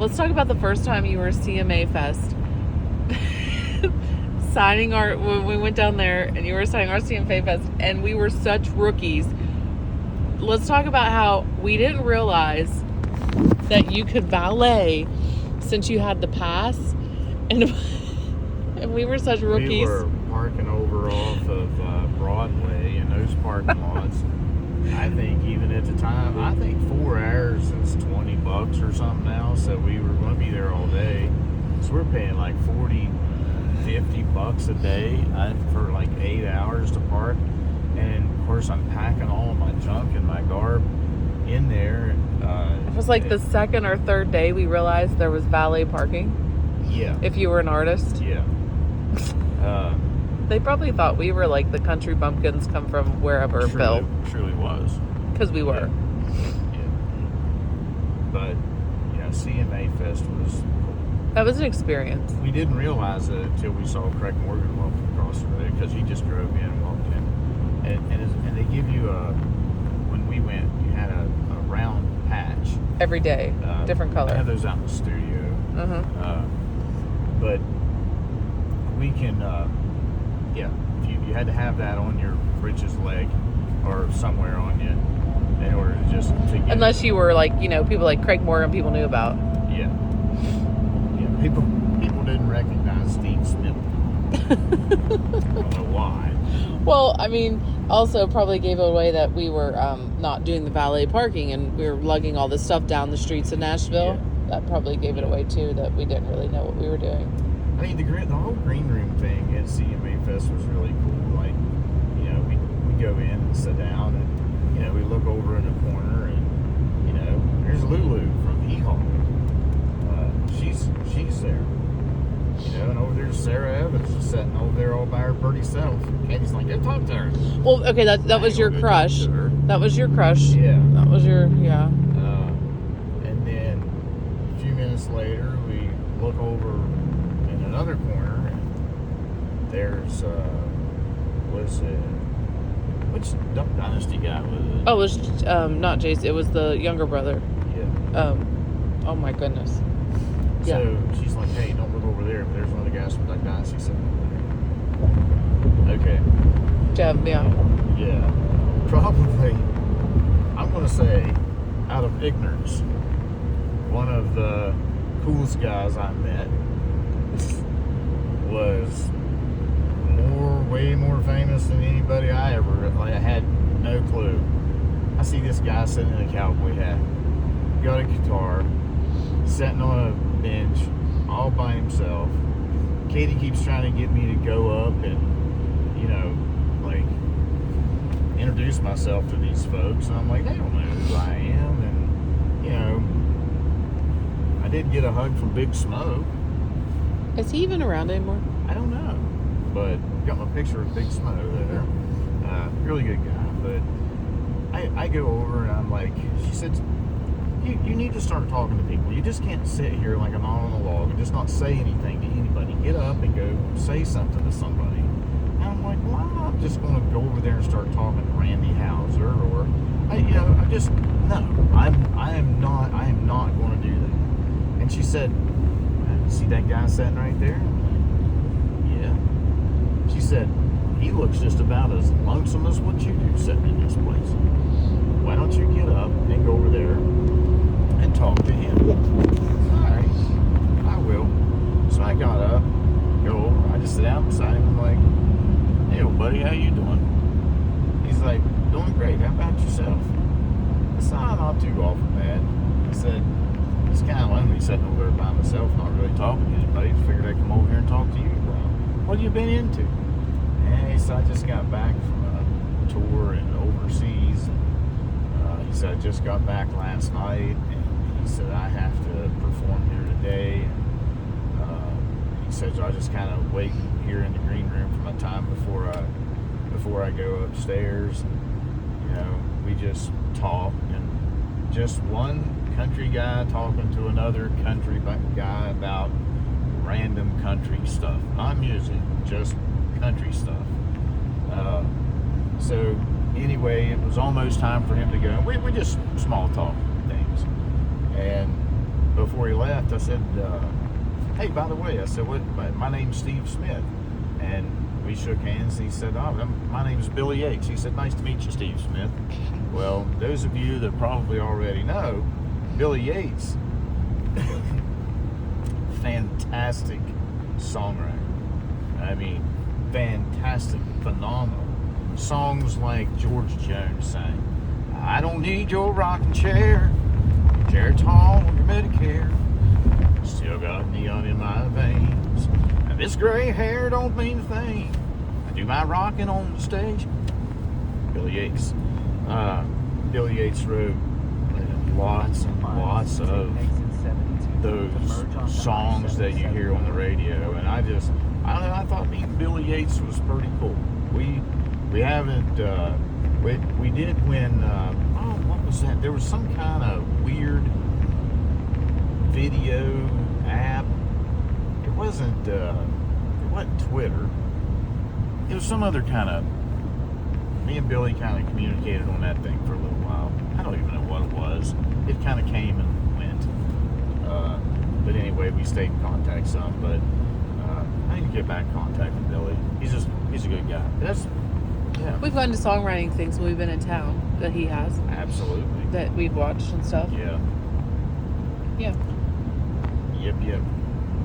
Let's talk about the first time you were at CMA Fest. When we went down there and you were signing our CMA Fest, and we were such rookies. Let's talk about how we didn't realize that you could valet since you had the pass, and we were such rookies. We were parking over off of Broadway in those parking lots. I think even at the time, I think 4 hours is $20 or something now, so we were going to be there all day. So we're paying like $40-50 a day for like 8 hours to park. And of course, I'm packing all of my junk and my garb in there. It was like the second or third day we realized there was valet parking. Yeah. If you were an artist. Yeah. They probably thought we were like the country bumpkins come from wherever, Bill. Truly was. Because we were. Yeah. But, yeah, CMA Fest was cool. That was an experience. We didn't realize it until we saw Craig Morgan walking across the road, because he just drove in and walked in. And they give you when we went, you had a round patch. Every day. Different color. I have those out in the studio. Mm-hmm. But we can, you had to have that on your britches leg or somewhere on you in order to just to get Unless you were like, people like Craig Morgan people knew about. Yeah. People didn't recognize Steve Smith. I don't know why. Well, I mean, also probably gave it away that we were not doing the valet parking and we were lugging all this stuff down the streets of Nashville. Yeah. That probably gave it away too, that we didn't really know what we were doing. I mean, the whole green room thing at CMA Fest was really cool. Like, we go in and sit down and, we look over in the corner and, there's Lulu from Hee-Haw. She's there. And over there's Sarah Evans just sitting over there all by her pretty self. Katie's like, go talk to her. Well, okay, that was your crush. That was your crush. Yeah. That was your, yeah. And then a few minutes later, we look over in another corner and there's, which Duck Dynasty guy was it? Oh, it was not Jason. It was the younger brother. Yeah. Oh my goodness. So Yeah. she's like, hey, don't look over there. But there's one of the guys from Duck Dynasty sitting over there. Okay. Jeb, yeah. Yeah. Probably, I'm going to say, out of ignorance, one of the coolest guys I met was way more famous than anybody I had no clue. I see this guy sitting in a cowboy hat, got a guitar, sitting on a bench all by himself. Katie keeps trying to get me to go up and introduce myself to these folks, and I'm like, they don't know who I am. And I did get a hug from Big Smoke. Is he even around anymore? I don't know, but got my picture of Big Smoke there. Really good guy. But I go over and I'm like, she said, you need to start talking to people. You just can't sit here like a knot on a log and just not say anything to anybody. Get up and go say something to somebody. And I'm like, well, I'm not just going to go over there and start talking to Randy Hauser or, I am not going to do that. And she said, see that guy sitting right there? Yeah. She said, he looks just about as lonesome as what you do sitting in this place. Why don't you get up and go over there and talk to him? All right, I will. So I got up, go over, I just sit down beside him. I'm like, hey, old buddy, how you doing? He's like, doing great. How about yourself? I said, not too awful bad. I said, it's kind of lonely sitting over there by myself, not really talking to anybody. Figured I'd come over here and talk to you. What have you been into? And he said, I just got back from a tour and overseas. He said, I just got back last night. And he said, I have to perform here today. And he said, so I just kind of wait here in the green room for my time before I go upstairs. We just talk, and just one country guy talking to another country guy about random country stuff, not music, just country stuff. So anyway, it was almost time for him to go. We just small talk things, and before he left, I said, hey, by the way, I said, what? My name's Steve Smith. And we shook hands. He said, oh, my name's Billy Yates. He said, nice to meet you, Steve Smith. Well, those of you that probably already know, Billy Yates, fantastic songwriter. I mean, fantastic, phenomenal. Songs like George Jones sang, I don't need your rocking chair, chair tall, your Medicare. Still got neon in my veins, and this gray hair don't mean a thing. I do my rocking on the stage. Billy Yates. Billy Yates wrote lots and lots of those songs that you hear on the radio, and I don't know, I thought meeting Billy Yates was pretty cool. We haven't, we did when, what was that? There was some kind of weird video app. It wasn't Twitter. It was some other kind of, me and Billy kind of communicated on that thing for a little while. I don't even know what it was. It kind of came and went. But anyway, we stayed in contact some, but I need to get back in contact with Billy. He's a good guy. Yeah. We've gone to songwriting things when we've been in town that he has. Absolutely. That we've watched and stuff. Yeah. Yeah. Yep.